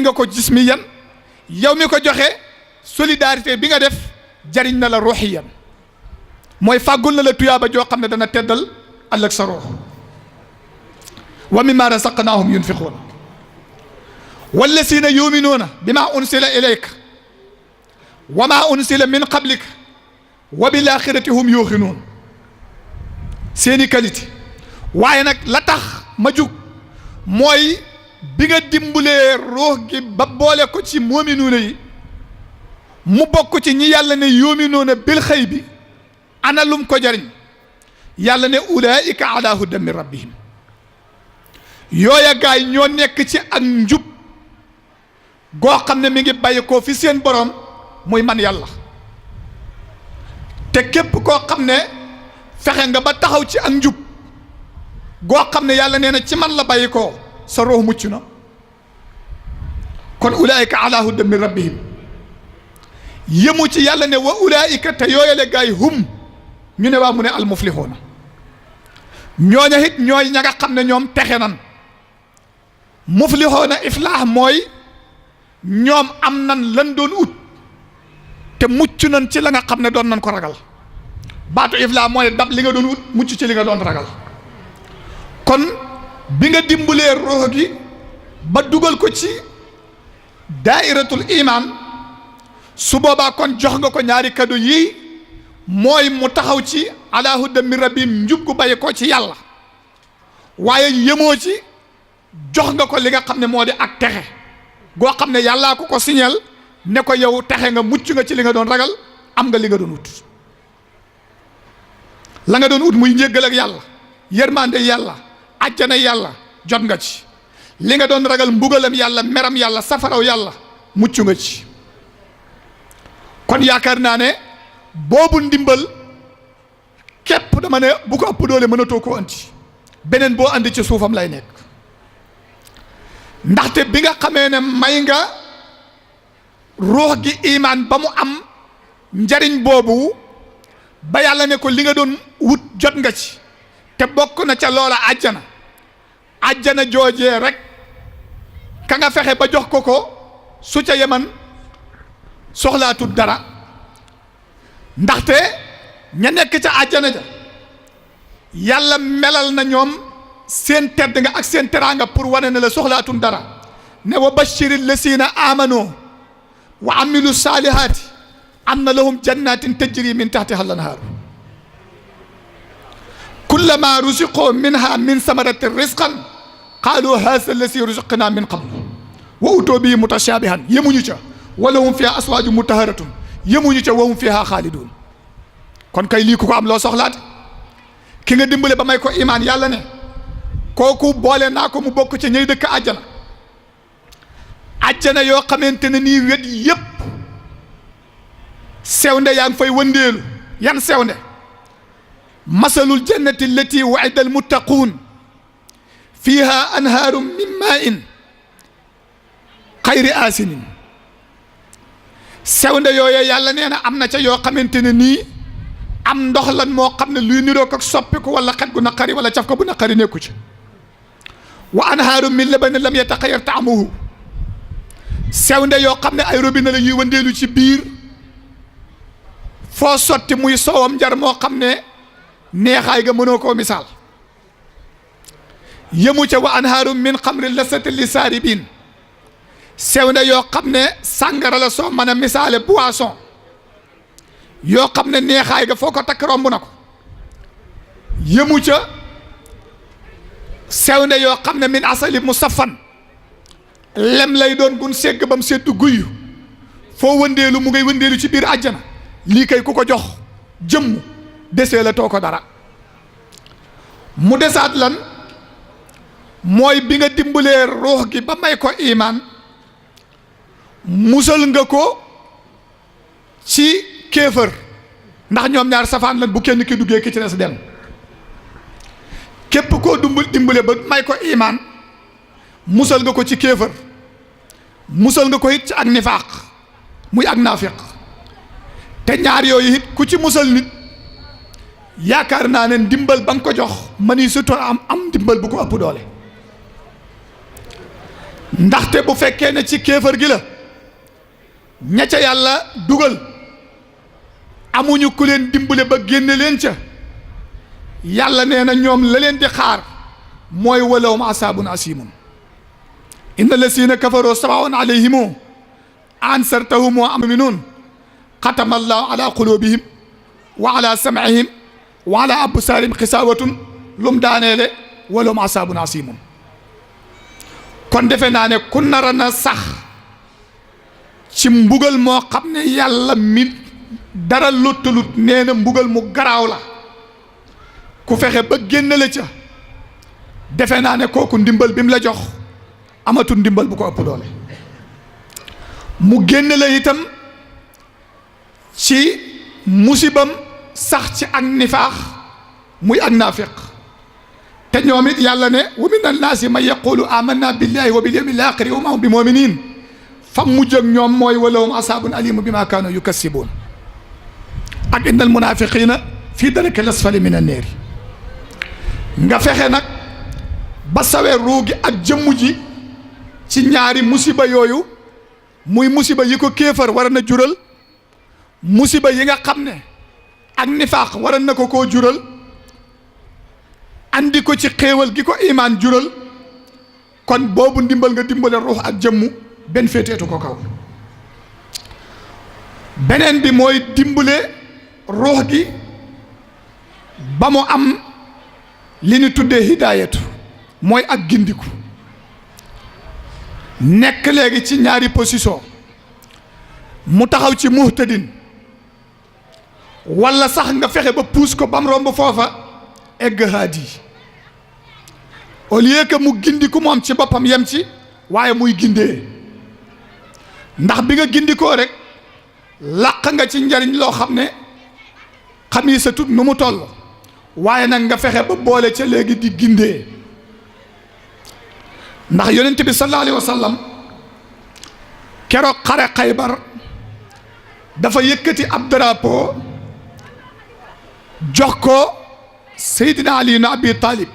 nga ko jismiyan yow mi ko joxe solidarité bi nga def jariñ na la ruuxiyan mooy fàggul na la tuyaaba joo xam ne dana teddal ëllëg sa ruux wa mimma razaqnaahum yunfiquun wallazina yuminuuna bima unsila ilayka wa ma unsila min qablika wa bil axirati hum yuuxinuun seeni qualité waaye nag la tax ma jug mooy bi nga dimbalee ruux gi ba boole ko ci muuminuuna yi mu bokk ci ñi yàlla ne yuuminuuna bil xëy bi ana lum ko jariñ yàlla ne ulaika ala hudan min rabbihim yooya gaay ñoo nekk ci ak njub goo xam ne mi ngi bàyyi koo fi seen borom muy man yàlla te képp koo xam ne fexe nga ba taxaw ci ak njub goo xam ne yàlla nee na ci man la bàyyi koo sa ruux mucc na kon ulaika ala hudan min rabbihim yëmu ci yàlla ne wa ulaika te yooyale gaay hum ñu ne waa mu ne almuflixuuna ñooña it ñooy ña nga xam ne ñoom texe nan muflixuuna iflaax mooy ñoom am nan lan doon ut te mucc nan ci la nga xam ne doon nan ko ragal baatu iflaax mooy dab li nga doon ut mucc ci li nga doon ragal kon bi nga dimbalee ruux gi ba dugal ko ci daairatul iman su boobaa kon jox nga ko ñaari kado yii mooy mu taxaw ci ala hudan min rabbihim njub gu bàyyi ko ci yàlla waaye yemoo ci jox nga ko li nga xam ne moo di ak texe goo xam ne yàllaa ko signal ne ko yow texe nga mucc nga ci li nga doon ragal am nga li nga doon ut la nga doon ut muy njéggal ak yàlla yërmande yàlla ajjana yàlla jot nga ci li nga doon ragal mbugalam yàlla meram yàlla safaraw yàlla mucc nga ci kon yaakaar naa ne boobu ndimbal képp dama ne bu ko ëpp doole mënatoo koo andi beneen boo andi ci suufam lay nekk ndaxte bi nga xamee ne may nga ruux gi imaan ba mu am njariñ boobu ba yàlla ne ko li nga doon wut jot nga ci te bokk na ca loola àjjana joojee rek ka nga fexe ba jox ko su ca yeman soxlaatut dara ndaxte ña nekk ca àjjana ja yàlla melal na ñoom seen tedd nga ak seen teraanga pour wane ne la soxlaatun dara ne wa bashiri lasina amanu wa amilu saalihaati anna lahum jannatin tajri min tahtiha al-anhaaru kullama ruziqu minha min samarati rizqan qaalu haza allasi ruziqna min qablu wa utoo bihi mutashabihan yemuñu ca wa lahum fiha aswaaju mutaharatun yemuñu ca wa hum fiha xaalidun kon kay lii ku ko am loo soxlaate ki nga dimbale ba may ko imaan yàlla ne kooku boole naa ko mu bokk ci ñay dëkk àjjana yoo xamante ne nii wet yépp sewnde yaa ngi fay wëndeelu yan sewnde masalul jannati allati wa'ida almuttaquun fiha anhaarum min maa'in xayri aasinin sewnde yooyee yàlla nee na am na ca yoo xamante ne nii am ndox lan moo xam ne luy niroog ak soppiku wala xet gu naqari wala caf ko bu naqari nekku ci wa anhaarum min labanin lam yataxayyar taamuhu sewnde yoo xam ne ay robinet la ñuy wëndeelu ci biir foo sotti muy soowam njar moo xam ne neexaay ga mënoo koo misaal yemu ca wa anhaarum min xamrin lasati li saaribin sewnde yoo xam ne sàngara la soo mën a misaale boisson yoo xam ne neexaay ga foo ko takk romb na ko yemu ca sewnde yoo xam ne min asali musaffan lem lay doon gun segg ba mu seddu guyu foo wëndeelu mu ngay wëndeelu ci biir àjjana lii kay ku ko jox jëmm desee la too ko dara mu desaat lan mooy bi nga dimbalee ruux gi ba may ko imaan musal nga ko ci kéefër ndax ñoom ñaar safaan lan bu kenn ki duggee ki ci des dem képp koo dimbale ba may ko imaan musal nga ko ci kéefër musal nga ko it ci ak nifaaq muy ak naafiq te ñaar yooyu it ku ci musal nit yaakaar naa ne ndimbal ba nga ko jox mani surtout am ndimbal bu ko ëpp doole ndaxte bu fekkee ne ci kéefër gi la ña ca yàlla dugal amuñu ku leen dimbale ba génne leen ca yàlla nee na ñoom la leen di xaar mooy walahum asaabun asimun inna lasina kafaroo sawaun alayhimu ansartahum wa aminun xatama allahu ala qulubihim wa ala sam'ihim wa ala absaarihim xisaawatun lum daaneele walahum asaabun asimun kon defe naa ne ku nara na sax ci mbugal moo xam ne yàlla mi dara lottalut nee na mbugal mu garaaw la ku fexe ba génn la ca defe naa ne kooku ndimbal bi mu la jox amatul ndimbal bu ko ëpp doole mu génn la itam ci musibam sax ci ak nifaax muy ak naafiq te ñoom it yàlla ne wa min annaasi man yaqulu amanna billahi wa bil yawmil aaxiri wa ma hum bi muminin fam mujj ak ñoom mooy walahum asaabun alimu bima kaanu yukassibuun ak innal munaafiqiina fii daraki lasfali min annaari nga fexe nag ba sawee ruugi ak jëmm ji ci ñaari musiba yooyu muy musiba yi ko kéefar war na jural musiba yi nga xam ne ak nifaaq war na ko koo jural andi ko ci xéewal gi ko imaan jural kon boobu ndimbal nga dimbale ruux ak jëmmu benn féeteetu ko kaw beneen bi mooy dimbale ruux gi ba mu am li ñu tuddee hidaayatu mooy ak gindiku nekk léegi ci ñaari position mu taxaw ci muhtadin walla sax nga fexe ba puus ko bam romb foofa egg haadi au lieu que mu gindiku moom ci boppam yem ci waaye muy gindee ndax bi nga gindikoo rek làq nga ci njariñ loo xam ne xamii sa tut nu mu toll waaye nag nga fexe ba boole ca léegi di gindee ndax yonent bi sallallahu alayhi wa sallam keroog xare Xaybar dafa yëkkati ab drapeau jox ko Seydina Ali ibn Abi Talib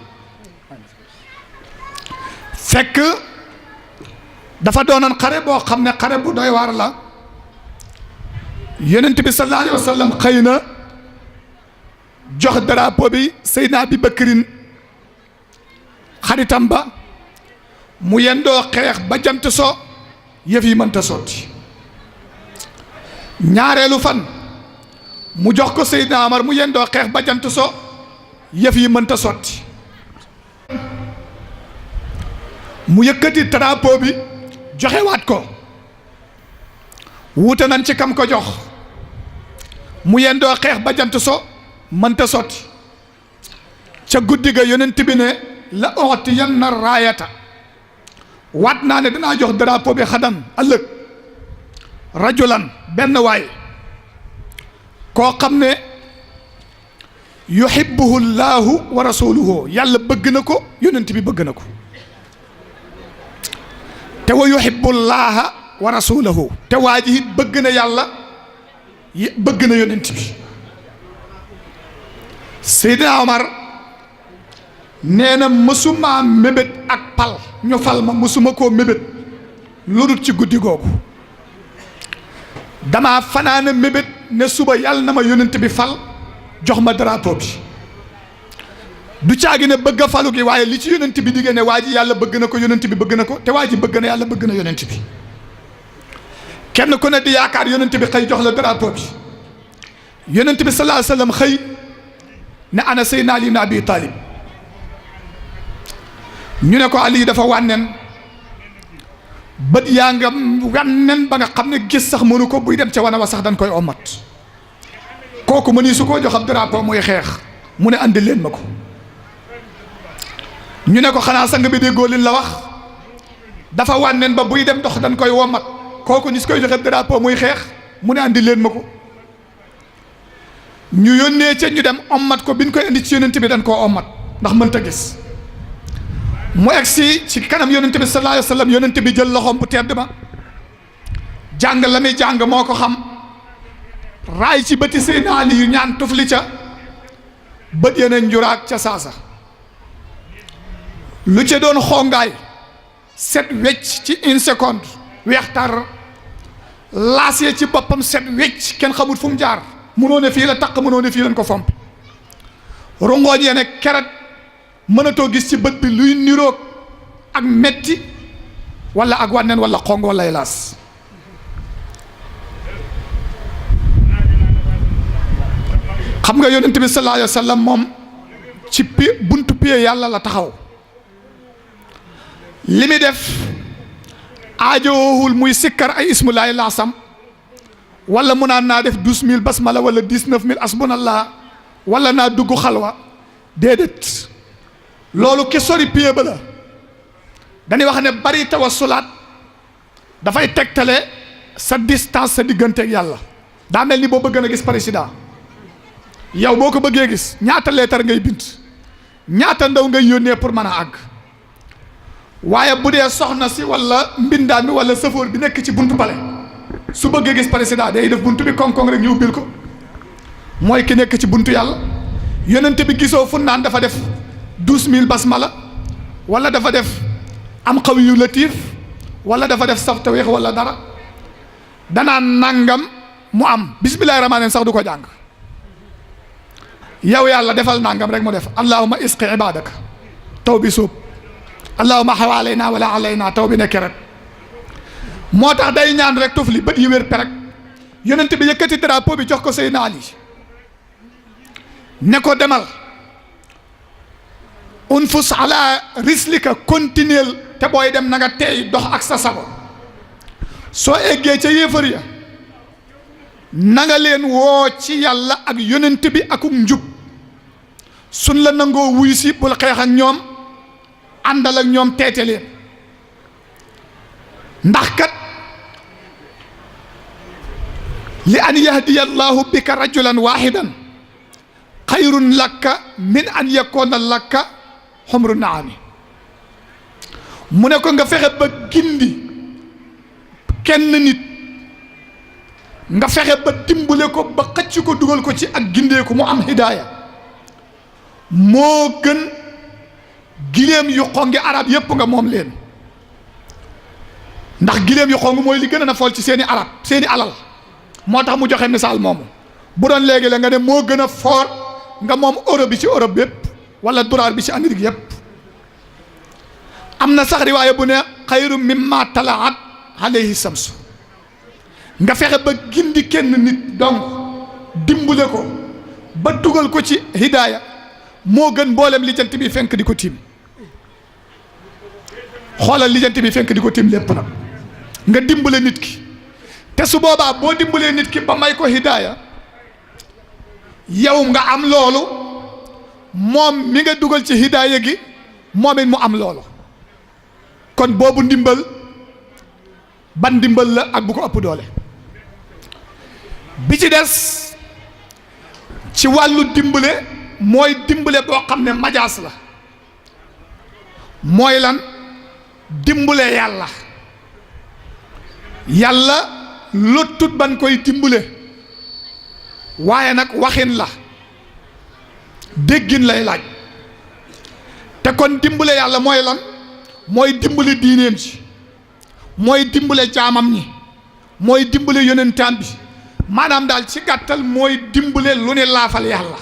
fekk dafa doonoon xare boo xam ne xare bu doy waar la yonent bi sallallahu alayhi wa sallam xëy na jox drapeau bi Seydina Abi Bakrin xaritam ba mu yendoo xeex ba jant so yëf yi mënta sotti ñaareelu fan mu jox ko Seydina Amar mu yendoo xeex ba jant so yëf yi mënta sotti mu yëkkati drapeau bi joxewaat ko wuute nañ ci kam ko jox mu yendoo xeex ba jant so mënta sotti ca guddi ga yonent bi ne la utiyanna raayata waat naa ne danaa jox drapeau bi xadan ëllëg rajulan benn waay koo xam ne yuhibbuhu llaahu wa rasuluhu yàlla bëgg na ko yonent bi bëgg na ko te wa yuhibbu llaaha wa rasulahu te waa ji it bëgg na yàlla bëgg na yonent bi Seydina Omar nee na mësuma mébét ak pal ñu fal ma mësuma koo mébét lu dul ci guddi googu dama fanaana mébét ne suba yàlla na ma yonent bi fal jox ma drapeau bi du caagi ne bëgg a falu gi waaye li ci yonent bi digée ne waa ji yàlla bëgg na ko yonent bi bëgg na ko te waa ji bëgg na yàlla bëgg na yonent bi kenn ku ne di yaakaar yonent bi xëy jox la drapeau bi yonent bi sallallahu alayhi wa sallam xëy ne ana Seydina Ali ibn Abi Talib ñu ne ko Ali dafa wànneen bët yaa nga wànneen ba nga xam ne gis sax mënu ko buy dem ca wana wa sax dañ koy omat kooku mëni su koo jox ab drapeau muy xeex mu ne andi leen ma ko ñu ne ko xanaa sang bi déggoo liñ la wax dafa wànneen ba buy dem dox dañ koy womat kooku ñu su koy joxe drapeau muy xeex mu ne andi leen ma ko ñu yónnee ca ñu dem ommat ko bi ñu koy indi ci yonent bi dañ koo ommat ndax mënta gis mu egsi ci kanam yonent bi sallallahu alayhi wa sallam yonent bi jël loxoom bu tedd ma jàng la muy jàng moo ko xam raay ci bëti Seydina Ali yu ñaan tufli ca bët yeneen njuraag ca saasa lu ca doon xongaay set wecc ci une seconde weex tar laas ya ci boppam set wecc kenn xamul fu mu jaar mënoo ne fii la taq mënoo ne fii lañ ko fomp rongooñ ya ne keret mënatoo gis ci bët bi luy niroog ak metti wala ak wànneen wala xong wala laas xam nga yonent bi sallallahu alayhi wa sallam moom ci buntu pied yàlla la taxaw li muy def aajoowul muy sikkar ay ismulaay laasam wala mu naan naa def 12000 basmala wala 19000 asbunallah wala naa dugg xalwa déedéet loolu ki sori pied ba la dañuy wax ne bari tawassulaat dafay tegtale sa distance sa digganteeg yàlla daa mel ni boo bëgg a gis président yow boo ko bëggee gis ñaata leetar ngay bind ñaata ndaw ngay yónnee pour mën a àgg waaye bu dee soxna si wala mbindaan mi wala sëfoor bi nekk ci buntu pale su bëggee gis président day def buntu bi koŋ-koŋ rek ñu ubbil ko mooy ki nekk ci buntu yàlla yonente bi gisoo fu naan dafa def 12000 basmala wala dafa def am xaw yu latif wala dafa def saf taweex wala dara danaa nangam mu am bismillahi rahmaani sax du ko jàng yow yàlla defal nangam rek mu def allahumma isqi ibadaka taw bi suub allahumma xawaalayna wala alayna taw bi nekk rek moo tax day ñaan rek tufli bët yi wér perek yonent bi yëkkati drapeau bi jox ko Seydina Ali ne ko demal unfus ala rislika continuel te booy dem na nga teey dox ak sa sago soo eggee ca yéefar ya na nga leen woo ci yàlla ak yonent bi akuk njub suñ la nangoo wuy si bul xeex ak ñoom àndal ak ñoom teete leen ndax kat li an yahdiya allahu bika rajulan wahidan xayrun lakka min an yakuna lakka xumru naami mu ne ko nga fexe ba gindi kenn nit nga fexe ba dimbale ko ba xëcc ko dugal ko ci ak gindeeku mu am hidaaya moo gën giléem yu xongi arab yépp nga moom leen ndax giléem yu xong mooy li gën a na fool ci seeni arab seeni alal moo tax mu joxe misaal moomu bu doon léegi la nga ne moo gën a foor nga moom euro bi ci Europe bépp wala dollar bi ci Amérique yépp am na sax riwaaya bu ne xayru mimma talaat alayhi samsu nga fexe ba gindi kenn nit donc dimbale ko ba dugal ko ci hidaaya moo gën mboolem lijjant bi fenk di ko tiim xoolal lijjant bi fenk di ko tiim lépp nag nga dimbale nit ki te su boobaa boo dimbalee nit ki ba may ko hidaaya yow nga am loolu moom mi nga dugal ci hidaaya gi moom it mu am loolu kon boobu ndimbal ban ndimbal la ak bu ko ëpp doole bi ci des ci wàllu dimbale mooy dimbale boo xam ne majaas la mooy lan dimbale yàlla lottut ban koy dimbale waaye nag waxin la déggin lay laaj te kon dimbale yàlla mooy lan mooy dimbale diineem ci mooy dimbale jaamam ñi mooy dimbale yonentaan bi maanaam daal ci gàttal mooy dimbale lu ne laafal yàlla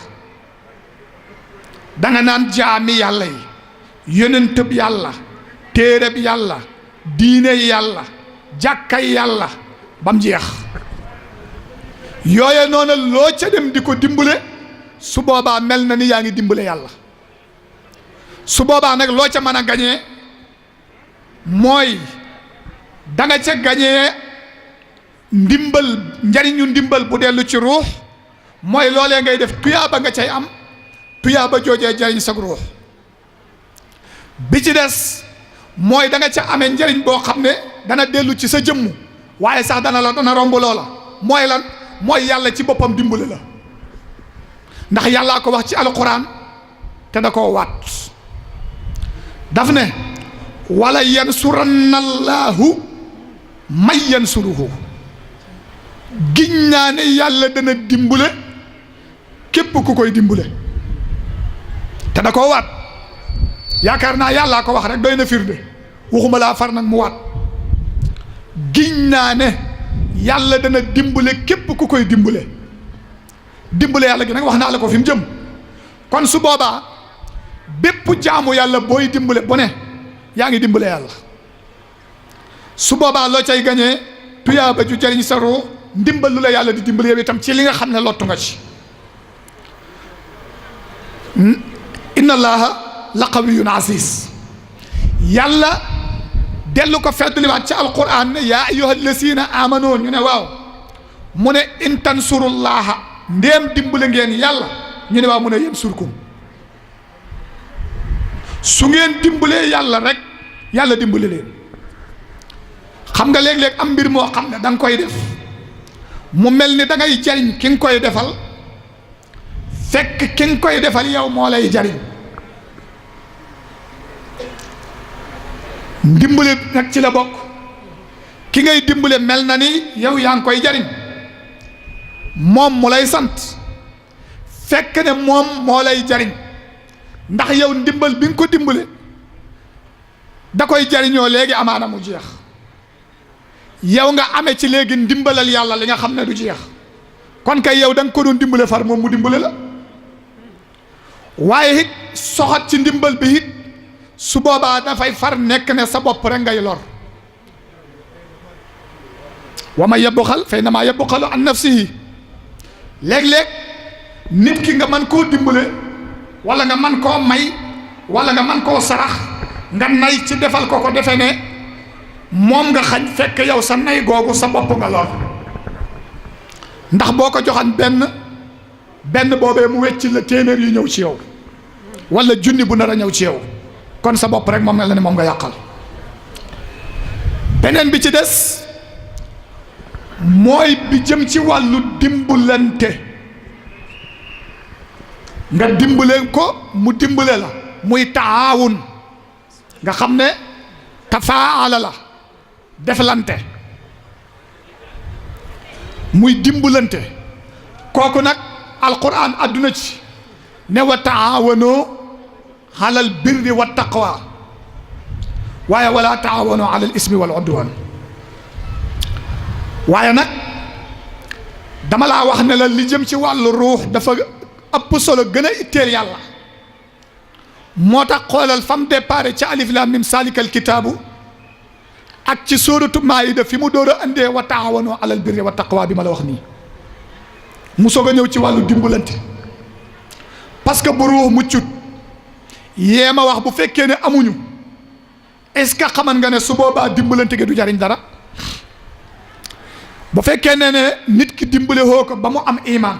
danga naan jaami yàlla yi yonentëb yàlla téereb yàlla diine yàlla jàkkay yàlla bam jeex yooye noona loo ca dem di ko dimbale su boobaa mel na ni yaa ngi dimbale yàlla su boobaa nag loo ca mën a gañee mooy danga ca gañee ndimbal njariñu ndimbal bu dellu ci ruux mooy loolee ngay def tuyaaba nga cay am tuyaaba joojee jariñ sag ruux bi ci des mooy da nga ca amee njariñ boo xam ne dana dellu ci sa jëmm waaye sax dana romb loola mooy lan mooy yàlla ci boppam dimbale la ndax yàllaa ko wax ci alquran te da koo waat daf ne wala yansuranna allahu may yansuruhu giñ naa ne yàlla dana dimbale képp ku koy dimbale te da koo waat yaakaar naa yàllaa ko wax rek doy na firnde waxuma laa far nag mu waat giñ naa ne yàlla dana dimbale képp ku koy dimbale yàlla gi nag wax naa la ko fi mu jëm. kon su boobaa bépp jaamu yàlla booy dimbale bu ne yaa ngi dimbale yàlla su boobaa loo cay gañee tuyaaba ju jariñ sa ruux ndimbal lu la yàlla di dimbale yow itam ci li nga xam ne lottu nga ci. inna allaha la qawiyyun aziz yàlla dellu ko feddliwaat ci alquran ne yaa ayyuhal lazina amanu ñu ne waaw mu ne in tansurullaha ndéem dimbale ngeen yàlla ñu ne waaw mu ne yansurkum su ngeen dimbalee yàlla rek yàlla dimbale leen. xam nga léeg-léeg am mbir moo xam ne da nga koy def mu mel ni da ngay jariñ ki nga koy defal fekk ki nga koy defal yow moo lay jariñ. ndimbale nag ci la bokk ki ngay dimbale mel na ni yow yaa ngi koy jariñ moom mu lay sant fekk ne moom moo lay jariñ ndax yow ndimbal bi nga ko dimbale da koy jariñoo léegi amaana mu jeex yow nga amee ci léegi ndimbalal yàlla li nga xam ne du jeex kon kay yow da nga ko doon dimbale far moom mu dimbale la waaye it soxat ci ndimbal bi it su boobaa dafay far nekk ne sa bopp rek ngay lor wa ma yabxal fa innamaa yabxalu an nafsihi léeg-léeg nit ki nga mën koo dimbale wala nga mën koo may wala nga mën koo sarax nga nay ci defal ko defe ne moom nga xañ fekk yow sa nay googu sa bopp nga lor ndax boo ko joxan benn boobee mu wecc la téeméer yu ñëw ci yow wala junni bu nar a ñëw ci yow kon sa bopp rek moom la ne moom nga yàqal. beneen bi ci des mooy bi jëm ci wàllu dimbalante nga dimbale ko mu dimbale la muy taawun nga xam ne tafaala la deflante muy dimbalante kooku nag alquran adduna ci ne wa taawanoo alal birri wa taqwa waaye wala taawanoo alal ismi wal udwan waaye nag dama laa wax ne la li jëm ci wàllu ruux dafa ëpp solo gën a itteel yàlla moo tax xoolal fam départ ci alif lam mim salikal kitaabu ak ci sóoratu maayida fi mu door a andee wa taawanoo alal birri wa taqwa bi ma la wax nii mu soog a ñëw ci wàllu dimbalante parce que bu ruux muccut yee ma wax bu fekkee ne amuñu est-ce que xaman nga ne su boobaa dimbalante gi du jariñ dara bu fekkee ne nit ki dimbale woo ko ba mu am iman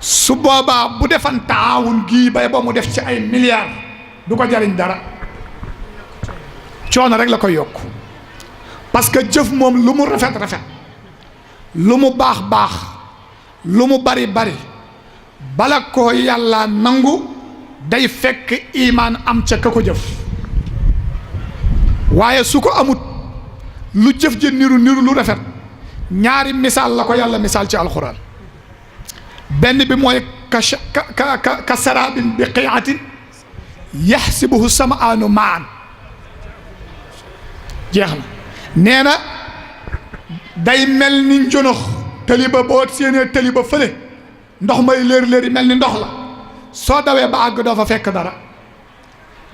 su boobaa bu defan taawun gii bay ba mu def ci ay milliards du ko jariñ dara coono rek la koy yokk parce que jëf moom lu mu rafet rafet lu mu baax baax lu mu bari bari bala ko yàlla nangu day fekk imaan am ca ka ko jëf waaye su ko amut lu jëf ja niru lu rafet ñaari misaal la ko yàlla misaal ci alxuraan benn bi mooy ka sarabin bi qiatin yaxsibuhu samaanu maan jeex na nee na day mel ni njonox taliba boo séenee taliba fële ndox may léer-léer mel ni ndox la soo dawee ba àgg doo fa fekk dara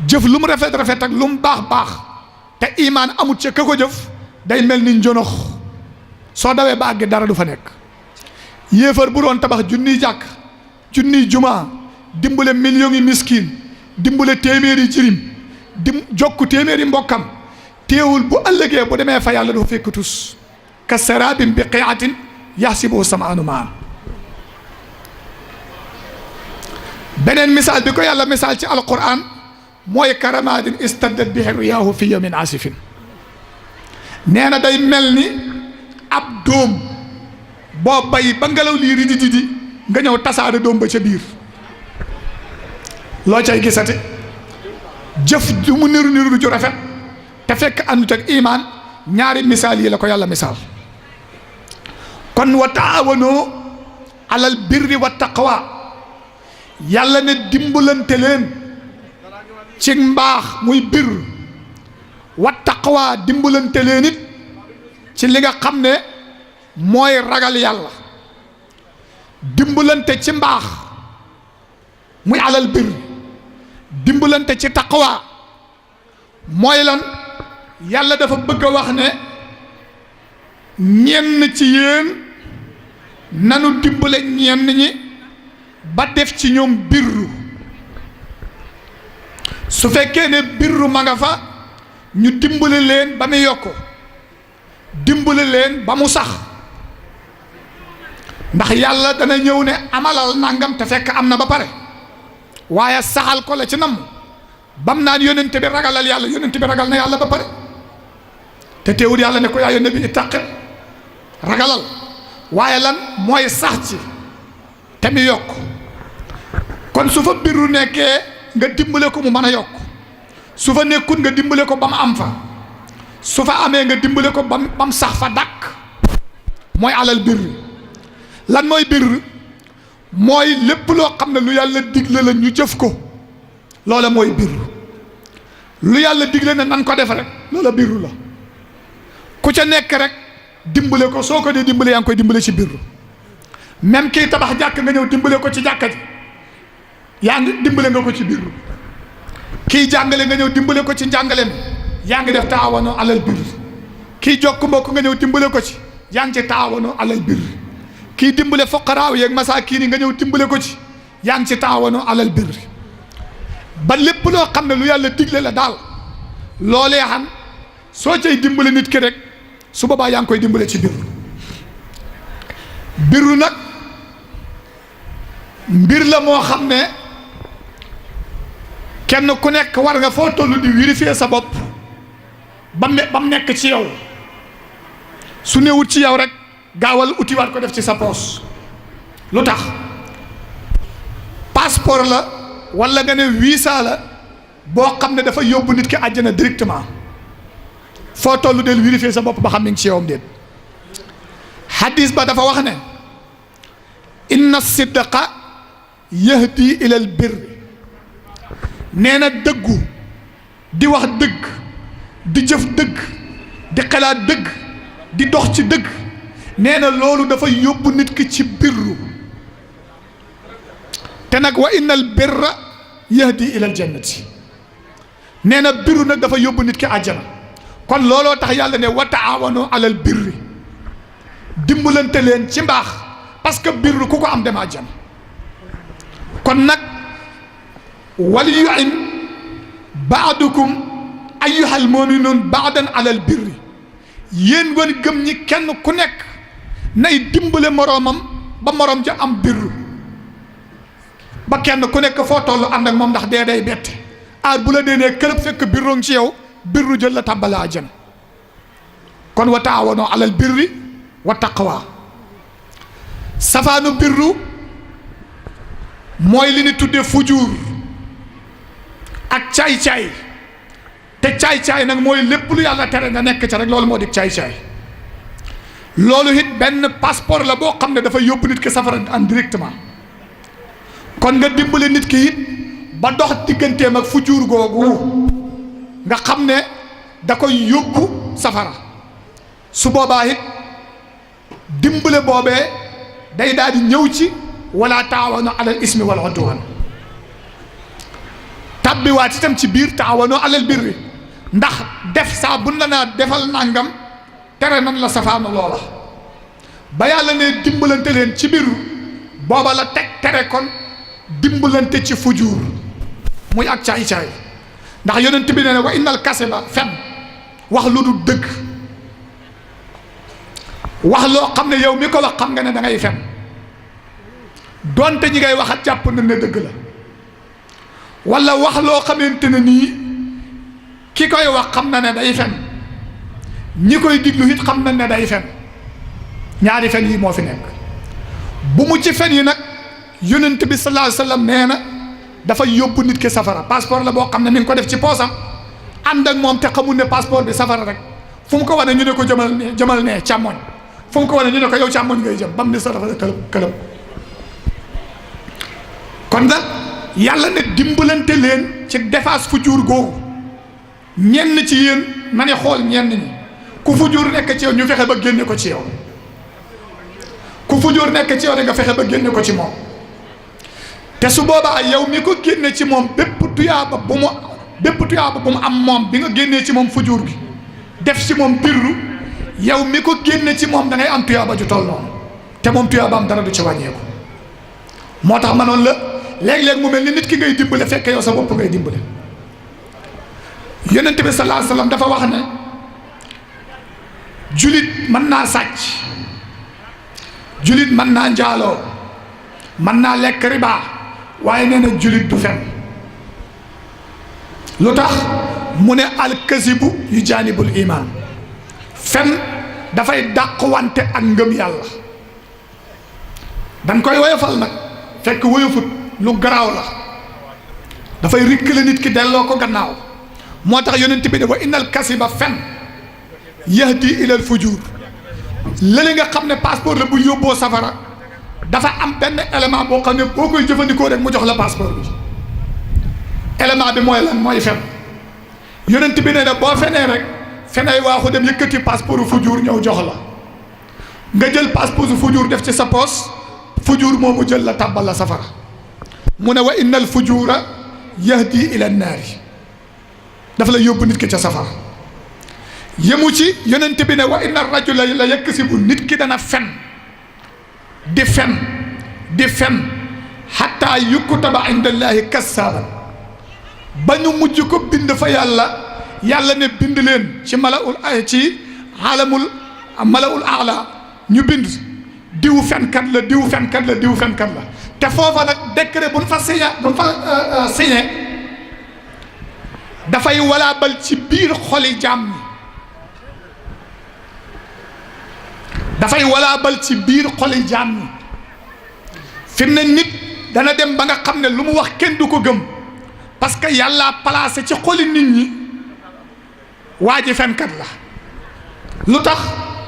jëf lu mu rafet rafet ak lu mu baax baax te imaan amut ca ka ko jëf day mel ni njonox soo dawee ba àgg dara du fa nekk yéefar bu doon tabax junniy jàkk junniy jumaa dimbale millions yi miskin dimbale téeméeri jirim jokku téeméeri mbokkam teewul bu ëllëgee bu demee fa yàlla du fa fekk tus ka sarabin bi qiatin yaxsibuhu samaanu maan beneen misaal bi ko yàlla misaal ci alquran mooy karamadin istaddat bihi riyaahu fi yawmin asifin nee na day mel ni ab dóom boo bay ba ngelaw lii rididi nga ñëw tasaare dóom ba ca biir loo cay gisate jëf ju mu niru ju rafet te fekk àndut ak imaan ñaari misaal yi la ko yàlla misaal kon wa taawanoo alal birri wa taqwa yàlla ne dimbalante leen ci mbaax muy bir wa taqwa dimbalante leen it ci li nga xam ne mooy ragal yàlla dimbalante ci mbaax muy alal bir dimbalante ci taqwa mooy lan yàlla dafa bëgg a wax ne ñenn ci yéen nanu dimbale ñenn ñi ba def ci ñoom birru su fekkee ne birru ma nga fa ñu dimbale leen ba mu yokk dimbale leen ba mu sax ndax yàlla dana ñëw ne amalal nangam te fekk am na ba pare waaye saxal ko la ci namm bam naan yónnente bi ragalal yàlla yónnente bi ragal na yàlla ba pare te teewul yàlla ne ko yaa yónnente bi ittaqi ragalal waaye lan mooy sax ci te mu yokk kon su fa birru nekkee nga dimbale ko mu mën a yokk su fa nekkut nga dimbale ko ba mu am fa su fa amee nga dimbale ko ba mu sax fa dàkk mooy alal birru lan mooy birru mooy lépp loo xam ne lu yàlla digle la ñu jëf ko loola mooy birru lu yàlla digle ne nan ko def rek loola birru la ku ca nekk rek dimbale ko soo ko dee dimbale yaa ngi koy dimbale ci birru même kii tabax jàkk nga ñëw dimbale ko ci jàkka ji yaa ngi dimbale nga ko ci birru kii jàngale nga ñëw dimbale ko ci njàngale mi yaa ngi def taawano alal birri kii jokk mbokk nga ñëw dimbale ko ci yaa ngi ci taawano alal birri kii dimbale foqaraaw yeeg masaakiin yi nga ñëw dimbale ko ci yaa ngi ci taawano alal birri ba lépp loo xam ne lu yàlla digle la daal loolee xam soo cay dimbale nit ki rek su boobaa yaa ngi koy dimbale ci birru birru nag mbir la moo xam ne kenn ku nekk war nga foo toll di vérifier sa bopp ba mu nekk ci yow su newut ci yow rek gaawal utiwaat ko def ci sa poos lu tax passeport la walla nga ne visa la boo xam ne dafa yóbbu nit ki àjjana directement foo toll del vérifier sa bopp ba xam ni ngi ci yowam déet hadis ba dafa wax ne inna sidqa yahdi ilal birri nee na dëggu di wax dëgg di jëf dëgg di xalaat dëgg di dox ci dëgg nee na loolu dafa yóbbu nit ki ci birru te nag wa innal birra yahdi ilal jannati nee na birru nag dafa yóbbu nit ki àjjana kon looloo tax yàlla ne wa taawanu alal birri dimbalante leen ci mbaax parce que birru ku ko am dem àjjana kon nag wal yu'in ba'dukum ayyuhal mu'minun ba'dan alal birri yéen woon gëm ñi kenn ku nekk nay dimbale moroomam ba moroom ja am birru ba kenn ku nekk foo tollu ànd ak moom ndax dee day bette aar bu la dee nee këlëb fekk birroŋ ci yow birru jël la tàbbale àjjana kon wa taawano alal birri wa taqwa safaanu birru mooy li ni tuddee fujuur ak caay-caay te caay-caay nag mooy lépp lu yàlla tere nga nekk ca rek loolu moo di caay-caay loolu it benn passeport la boo xam ne dafa yóbbu nit ki safara en directement kon nga dimbale nit ki it ba dox digganteem ak fujuur googu nga xam ne da koy yóbbu safara su boobaa it dimbale boobee day daal di ñëw ci wala taawano alal ismi wal udwan tabbiwaat itam ci biir taawano alal birri ndax def saa bu la naa defal nangam tere nan la safaanu loola ba yàlla ne dimbalante leen ci biir booba la teg tere kon dimbalante ci fujuur muy ak caay-caay ndax yonent bi ne wa innal kasiba fen wax lu du dëgg wax loo xam ne yow mi ko wax xam nga ne da ngay fen donte ñi ngay waxat jàpp na ne dëgg la walla wax loo xamante ne nii ki koy wax xam na ne day fen ñi koy diglu it xam na ne day fen ñaari fen yi moo fi nekk bu mu ci fen yi nag yonent bi sallallahu alayhi wa sallam nee na dafa yóbbu nit ki safara passeport la boo xam ne mi ngi ko def ci poosam ànd ak moom te xamul ne passeport bi safara rek fu mu ko wane ñu ne ko jëmal ne càmmoñ fu mu ko wane ñu ne ko yow càmmoñ ngay jëm bam ne safara këlëb kon nag yàlla ne dimbalante leen ci défense fujur googu ñenn ci yéen na ne xool ñenn ñi ku fujur nekk ci yow ñu fexe ba génne ko ci yow ku fujur nekk ci yow nga fexe ba génne ko ci moom te su boobaa yow mi ko génne ci moom bépp tuyaaba bu mu am moom bi nga génnee ci moom fujur gi def ci moom birru yow mi ko génne ci moom da ngay am tuyaaba ju toll noonu te moom tuyaaba am dara du ci wàññeeku moo tax ma noonu la léeg-léeg mu mel ni nit ki ngay dimbale fekk yow sa bopp ngay dimbale yonent bi sallallahu alayhi wasallam dafa wax ne julit mën naa sàcc julit mën naa njaaloo mën naa lekk riba waaye nee na julit du fen lu tax mu ne alkasibu yu jaanibul iman fen dafay dàqwante ak ngëm yàlla dañ koy woyofal nag fekk woyofut lu garaaw la dafay rikkale nit ki delloo ko gannaaw moo tax yonent bi ne wa innal kasiba fen yahdi ilal fujur lële nga xam ne passeport la bu yóbboo safara dafa am benn élément boo xam ne boo koy jëfandikoo rek mu jox la passeport bi élément bi mooy lan mooy fen yonent bi ne boo fenee rek fenay waaxu dem yëkkati passeport fujur ñëw jox la nga jël passeport fujur def ci sa poos fujur moomu jël la tàbbal la safara mu ne wa innal fujura yahdi ila naari dafa la yóbbu nit ki ca safara yemu ci yonent bi ne wa inna rajula la yaksibu nit ki dana fen di fen xataa yuktaba indallahi kassaaban ba ñu mujj ko bind fa yàlla ne bind leen ci malaul aala ñu bind diw fenkat la te foofa nag décret buñ fa signé dafay walaabal ci biir xoli jaam ñi dafay walaabal ci biir xoli jaam ñi fi mu ne nit dana dem ba nga xam ne lu mu wax kenn du ko gëm parce que yàlla placé ci xoli nit ñi waa ji fenkat la lu tax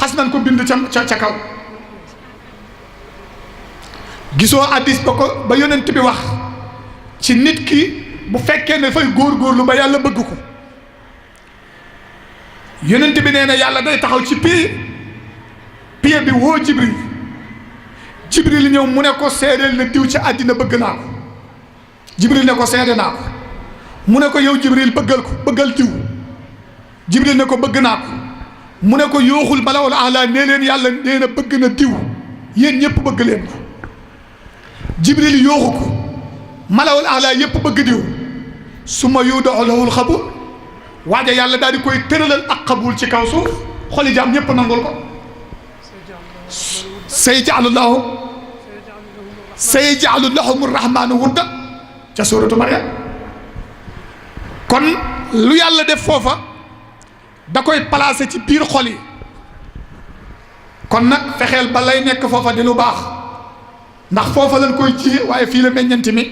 xas nañ ko bind ca kaw gisoo hadiis ba yonent bi wax ci nit ki bu fekkee ne dafay góorgóorlu ba yàlla bëgg ko yonent bi nee na yàlla day taxaw ci pied bi woo Jibril ñëw mu ne ko seedeel na diw ci àddina bëgg naa ko Jibril ne ko seede naa ko mu ne ko yow Jibril bëggal diw Jibril ne ko bëgg naa ko mu ne ko yooxul malawul ala nee leen yàlla nee na bëgg na diw yéen ñëpp bëgg leen ko Jibril yooxu ko malawul ala yëpp bëgg diw su ma yuudaxu lahul xabul waaja yàlla daal di koy tëralal ak xabul ci kaw suuf xoli jaam ñëpp nangul ko sayaj'alu lahum rahmaanu wudda ca suuratu Maryam kon lu yàlla def foofa da koy placé ci biir xol yi kon nag fexeel ba lay nekk foofa di lu baax ndax foofa lañ koy ji waaye fii la meññanti mi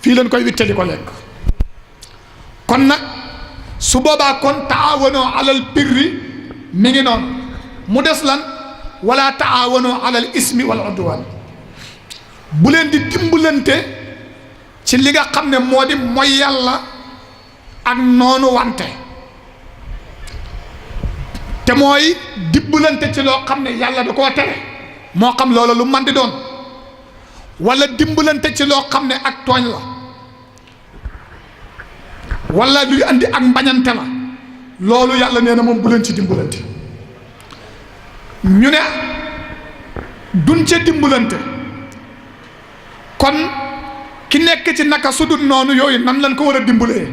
fii lañ koy witte di ko lekk kon nag su boobaa kon taawanoo alal birri mi ngi noonu mu des lan wala taawanoo alal ismi wal udwan bu leen di dimbalante ci li nga xam ne moo di mooy yàlla ak noonu wante te mooy dimbalante ci loo xam ne yàlla da koo tere moo xam loola lu man di doon wala dimbalante ci loo xam ne ak tooñ la wala luy andi ak mbañante la loolu yàlla nee na moom bu leen ci dimbalante ñu ne duñ ca dimbalante kon ki nekk ci naka su dul noonu yooyu nan lañ ko war a dimbalee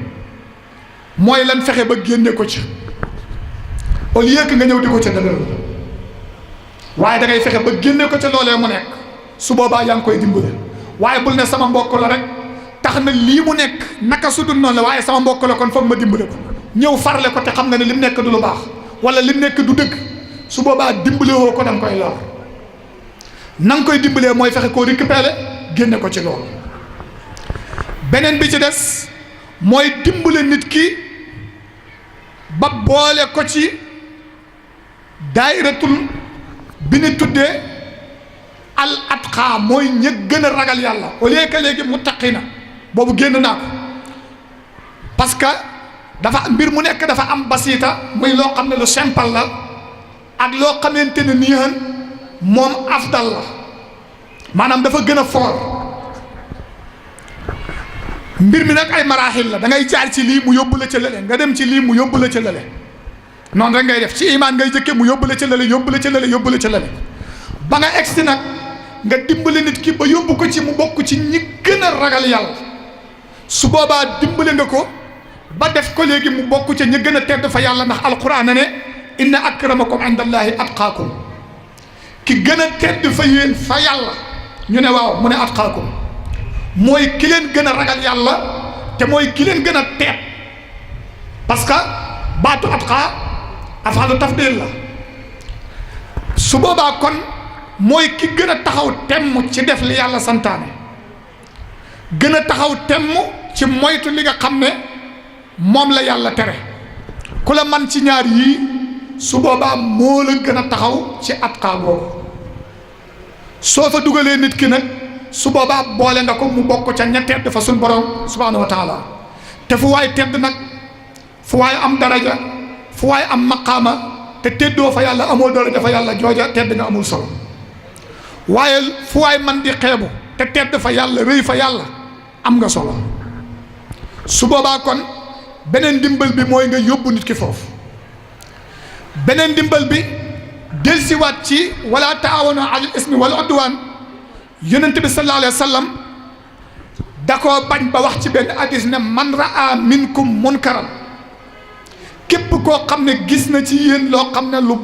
mooy lan fexe ba génne ko ci au lieu que nga ñëw di ko ca dëgëral waaye da ngay fexe ba génne ko ca loolee mu nekk su boobaa yaa ngi koy dimbale waaye bul ne sama mbokk la rek tax na lii mu nekk naka su dul noonu la waaye sama mbokk la kon foog ma dimbale ko ñëw farle ko te xam nga ne lim nekk du lu baax wala lim nekk du dëgg su boobaa dimbale woo ko da nga koy lor na nga koy dimbalee mooy fexe koo récupérer génne ko ci loolu. beneen bi ci des mooy dimbale nit ki ba boole ko ci daayiratul bi ñu tuddee al atqa mooy ña gën a ragal yàlla au lieu que léegi muttaqina boobu génn naa ko parce que dafa mbir mu nekk dafa am basiita muy loo xam ne lu simple la ak loo xamante ne nii moom afdal la maanaam dafa gën a foor mbir mi nag ay maraaxil la da ngay jaar ci lii mu yóbbu la ca lële nga dem ci lii mu yóbbu la ca lële noonu rek ngay def ci imaan ngay jëkke mu yóbbu la ca lële yóbbu la ca lële yóbbu la ca lële ba nga egsi nag nga dimbale nit ki ba yóbbu ko ci mu bokk ci ñi gën a ragal yàlla su boobaa dimbale nga ko ba def ko léegi mu bokk ca ñi gën a tedd fa yàlla ndax alquran na ne inna akramakum indallahi atqaakum ki gën a tedd fa yéen fa yàlla ñu ne waaw mu ne atqaakum mooy ki leen gën a ragal yàlla te mooy ki leen gën a teet parce que baatu atqaa afaalu tafdil la su boobaa kon mooy ki gën a taxaw temm ci def li yàlla santaane gën a taxaw temm ci moytu li nga xam ne moom la yàlla tere ku la man ci ñaar yii su boobaa moo la gën a taxaw ci atqaa boobu soo fa dugalee nit ki nag su boobaa boole nga ko mu bokk ca ña tedd fa suñ borom subhaanahu wa taala te fu waay tedd nag fu waay am daraja fu waay am maqaama te teddoo fa yàlla amoo daraja fa yàlla jooja tedd nga amul solo waaye fu waay man di xeebu te tedd fa yàlla rëy fa yàlla am nga solo su boobaa kon beneen dimbal bi mooy nga yóbbu nit ki foofu beneen dimbal bi delsiwaat ci wala taawanu alal ismi wal udwaan yonent bi sallallahu alayhi wa sallam da koo bañ ba wax ci benn hadis ne man raa minkum munkaran képp koo xam ne gis na ci yéen loo xam ne lu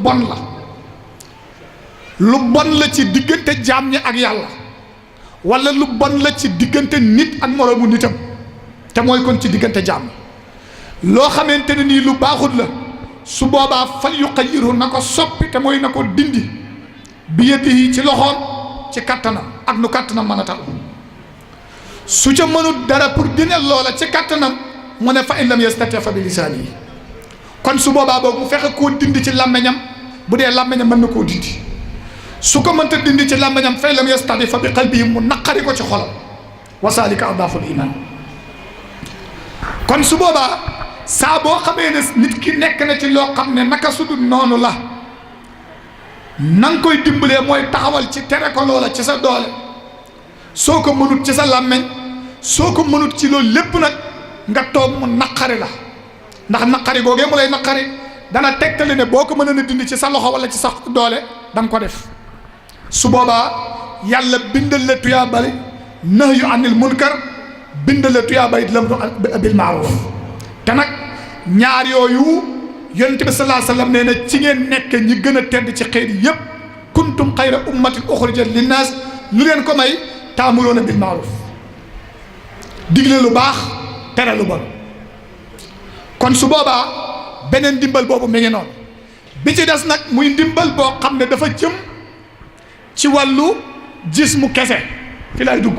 bon la ci diggante jaam ñi ak yàlla wala lu bon la ci diggante nit ak moroomu nitam te mooy kon ci diggante jaam loo xamante ne nii lu baaxut la su boobaa fal yuxayyiru na ko soppi te mooy na ko dindi bi yadihi ci loxoom ci kattanam ak nu kattanam mën a tal su ca mënut dara pour dina loola ci kattanam mu ne fa in lam yastati fa bi lisaanihi kon su boobaa boobu mu fexe koo dindi ci làmmeñam bu dee làmmeñam mën na koo dindi su ko mënta dindi ci làmmeñam fa in lam yastati fa bi qalbihi mu naqari ko ci xolam wa zaalika ad'aful iimaan kon su boobaa saa boo xamee ne nit ki nekk na ci loo xam ne naka sudul noonu la na nga koy dimbalee mooy taxawal ci tere ko loola ci sa doole soo ko mënut ci sa làmmeñ soo ko mënut ci loolu lépp nag nga toog mu naqari la ndax naqari googee mu lay naqari dana tegtale ne boo ko mën a dindi ci sa loxo wala ci sa doole da nga ko def su boobaa yàlla bindal la tuyaabay nahyu anil munkar bindal la tuyaabay lamru bil maaruf te nag ñaar yooyu yonent bi sallallahu alayhi wa sallam nee na ci ngeen nekk ñi gën a tedd ci xeet yépp kuntum xayra ummatin uxrijat linnaas lu leen ko may taamuroona bil maaruf digle lu baax tere lu bon kon su boobaa beneen ndimbal boobu mi ngi noonu bi ci des nag muy ndimbal boo xam ne dafa jëm ci wàllu jismu kese fi lay dugg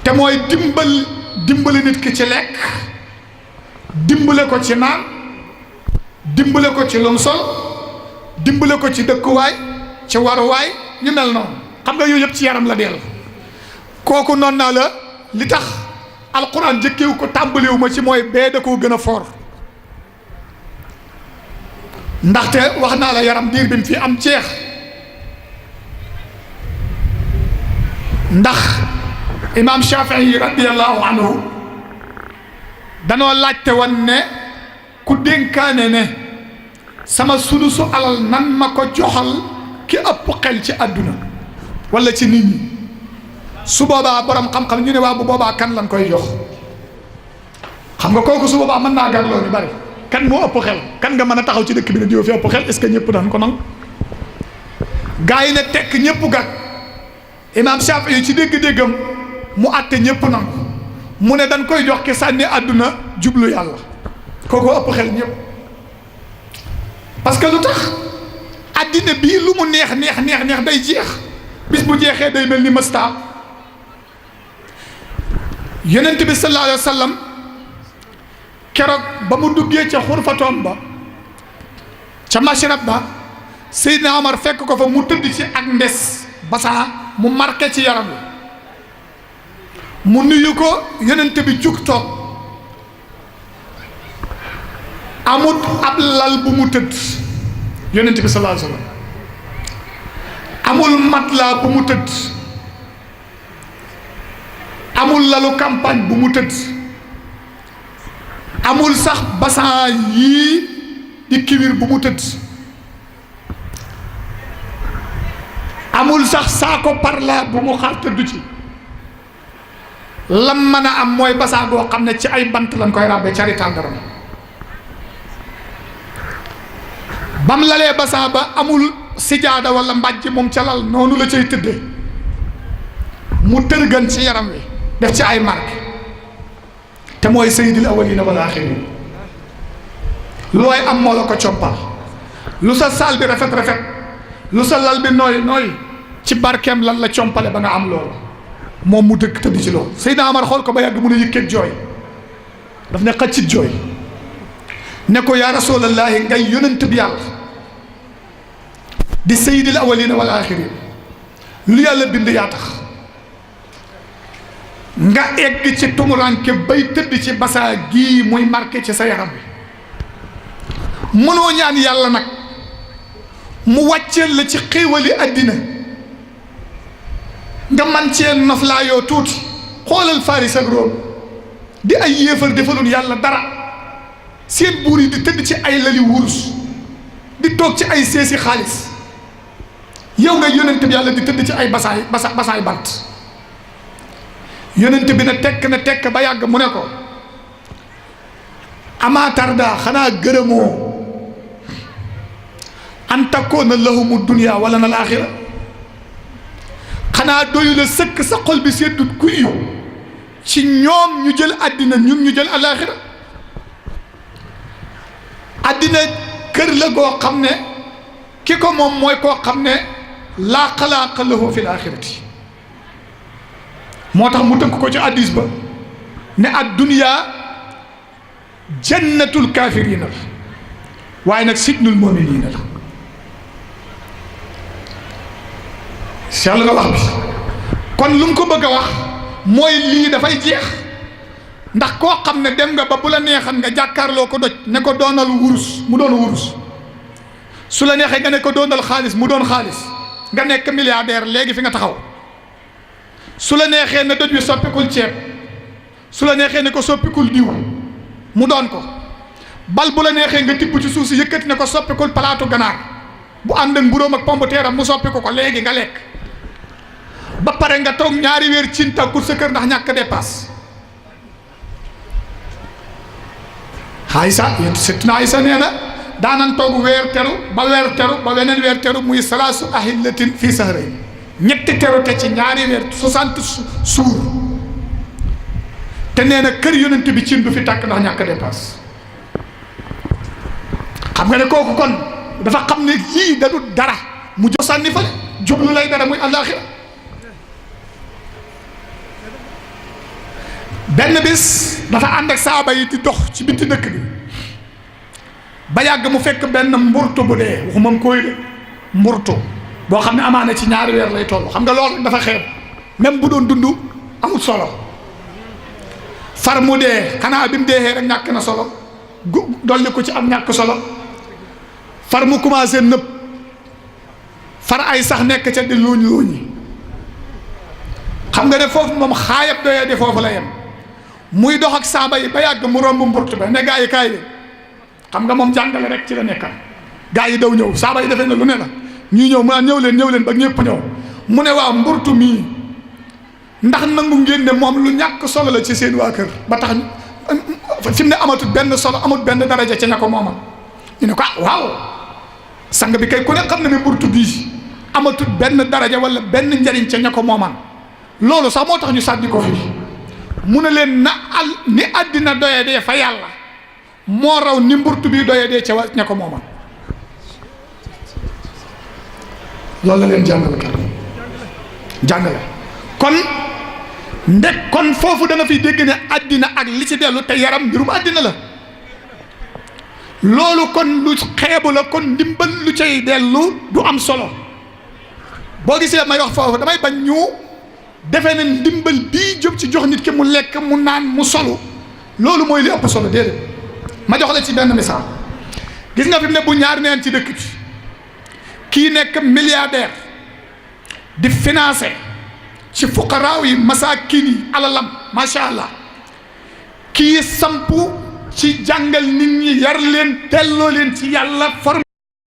te mooy dimbali nit ki ci lekk dimbale ko ci naan dimbale ko ci lum sol dimbale ko ci dëkkuwaay ci waruwaay ñu mel noonu xam nga yooyu yëpp ci yaram la dellu kooku noonu naa la li tax alquran jëkkewu ko tàmbaliwu ma ci mooy bee da koo gën a foor ndaxte wax naa la yaram diir bi mu fi am jeex ndax imaam Shafii radiyallahu anhu danoo laajte woon ne ku dénkaane ne sama sudusu alal nan ma ko joxal ki ëpp xel ci àdduna wala ci nit ñi su boobaa borom xam-xam ñu ne waa bu boobaa kan lan koy jox xam nga kooku su boobaa mën naa garloo ñu bari kan moo ëpp xel kan nga mën a taxaw ci dëkk bi ne diw fi ëpp xel est-ce que ñëpp daan ko nangu gaa yi ne tekk ñëpp gàtt imaam Shafii ci dégg-déggam mu àtte ñëpp nangu mu ne dañ koy jox ki sànni àdduna jublu yàlla kooku ëpp xel ñëpp parce que lu tax àddina bii lu mu neex day jeex bis bu jeexee day mel ni mësta yonent bi sallallahu alayhi wa sallam keroog ba mu duggee ca xurfatoom ba ca mashrab ba Seydina Omar fekk ko fa mu tëdd ci ak ndes basaa mu marqué ci yaram wi mu nuyu ko yonent bi jug toog amut ab lal bu mu tëdd yonent bi sallallahu alayhi wa sallam amul matelas bu mu tëdd amul lalu campagne bu mu tëdd amul sax basan yii di kiwir bu mu tëdd amul sax saako parla bu mu xar tëdd ci lam mën a am mooy basan boo xam ne ci ay bant lañ koy ràbbe cari tàndaram bam lalee basan ba amul sijaada wala mbàjj moom ca lal noonu la cay tëddee mu tërgan ci yaram wi def ci ay marque te mooy sayyidil awwalina wal axirin looy am moo la ko compal lu sa saal bi rafet rafet lu sa lal bi nooy nooy ci barkeem lan la compale ba nga am loolu moom mu dëkk tëdd ci loolu Seydina Amar xool ko ba yàgg mu ne yëkkat jooy daf ne xaccit jooy ne ko yaa rasulallahi ngay yonent bi yàlla di sayyidil awwalina wal axirin lu yàlla bind yaa tax nga egg ci tumuranke bay tëdd ci basaa gii muy marqué ci sa yaram bi mënoo ñaan yàlla nag mu wàcceel la ci xéewali àddina nga man cee noflaayoo tuuti xoolal Faris ak Room di ay yéefar defalul yàlla dara seen buur yi di tëdd ci ay lali wurus di toog ci ay seesi xaalis yow nga yonent bi yàlla di tëdd ci ay basaay bant yonent bi na tekk ba yàgg mu ne ko amaa tarda xanaa gërëmoo an takkoona lahumu dunya wala na laaxira xanaa doyu la sëkk sa xol bi seddut kuy ci ñoom ñu jël àddina ñun ñu jël alaaxira àddina kër la goo xam ne ki ko moom mooy koo xam ne laa xalaaqa lahu fi laaxirati moo tax mu tënk ko ci hadiis ba ne ad dunya jannatul kaafiriina la waaye nag sijnul mu'miniina la seetlu nga wax bi kon lu mu ko bëgg a wax mooy lii dafay jeex ndax koo xam ne dem nga ba bu la neexan nga jàkkaarloo ko doj ne ko doonal wurus mu doon wurus su la neexee nga ne ko doonal xaalis mu doon xaalis nga nekk milliardaire léegi fi nga taxaw su la neexee ne doj wi soppikul ceeb su la neexee ne ko soppikul diw mu doon ko bal bu la neexee nga tibb ci suuf si yëkkati ne ko soppikul palaatu ganaar bu ànd ak mburóom ak pompe teeram mu soppiku ko léegi nga lekk ba pare nga toog ñaari weer cin tàkkul sa kër ndax ñàkk dépasse Aysa Seydina Aysa nee na daanan toog weer teru ba weneen weer teru muy salaasu ahillatin fii sahrayn ñetti teru te ci ñaari weer 60 suur te nee na kër yonent bi cin du fi tàkk ndax ñàkk dépasse xam nga ne kooku kon dafa xam ne lii da du dara mu jox sànni fa jublu lay dara muy àllaaxira benn bis dafa ànd ak saaba yi di dox ci bitti dëkk bi ba yàgg mu fekk benn mburtu bu dee waxuma koy de mburtu boo xam ne amaana ci ñaari weer lay toll xam nga loolu dafa xeeb même bu doon dund amul solo far mu dee xanaa bi mu deexee rek ñàkk na solo dolli ko ci am ñàkk solo far mu commencé nëb far ay sax nekk ca di luuñi xam nga ne foofu moom xaayab doyee di foofu la yem muy dox ak saaba yi ba yàgg mu romb mburtu ba ne gaa yi kaay leen xam nga moom jàngale rek ci la nekkal gaa yi daw ñëw saaba yi defee na lu ne la ñuy ñëw mu naan ñëw leen ba ñëpp ñëw mu ne waaw mburtu mii ndax nangu ngeen ne moom lu ñàkk solo la ci seen waa kër ba tax fi mu ne amatul benn solo amul benn daraja ca ña ko moomal ñu ne ko ah waaw sang bi kay ku ne xam na ne mburtu bii amatul benn daraja wala benn njariñ ca ña ko moomal loolu sax moo tax ñu sàddi ko fii mu ne leen ni àddina doye dee fa yàlla moo raw ni mburtu bii doye dee ca ña ko moomal loolu la leen jàngale kon ndek kon foofu da nga fiy dégg ne àddina ak li ci dellu te yaram mbirum àddina la loolu kon lu xeebu la kon ndimbal lu cay dellu du am solo boo gisee may wax foofu damay bañ ñu defee ne ndimbal bii jëm ci jox nit ki mu lekk mu naan mu solu loolu mooy li ëpp solo déedéet ma jox la ci benn misaal gis nga fi mu ne bu ñaar neen ci dëkk bi kii nekk milliardaire di financé ci fuqaraaw yi masaakin yi alalam macha allah kii sampu ci jàngal nit ñi yar leen delloo leen ci yàlla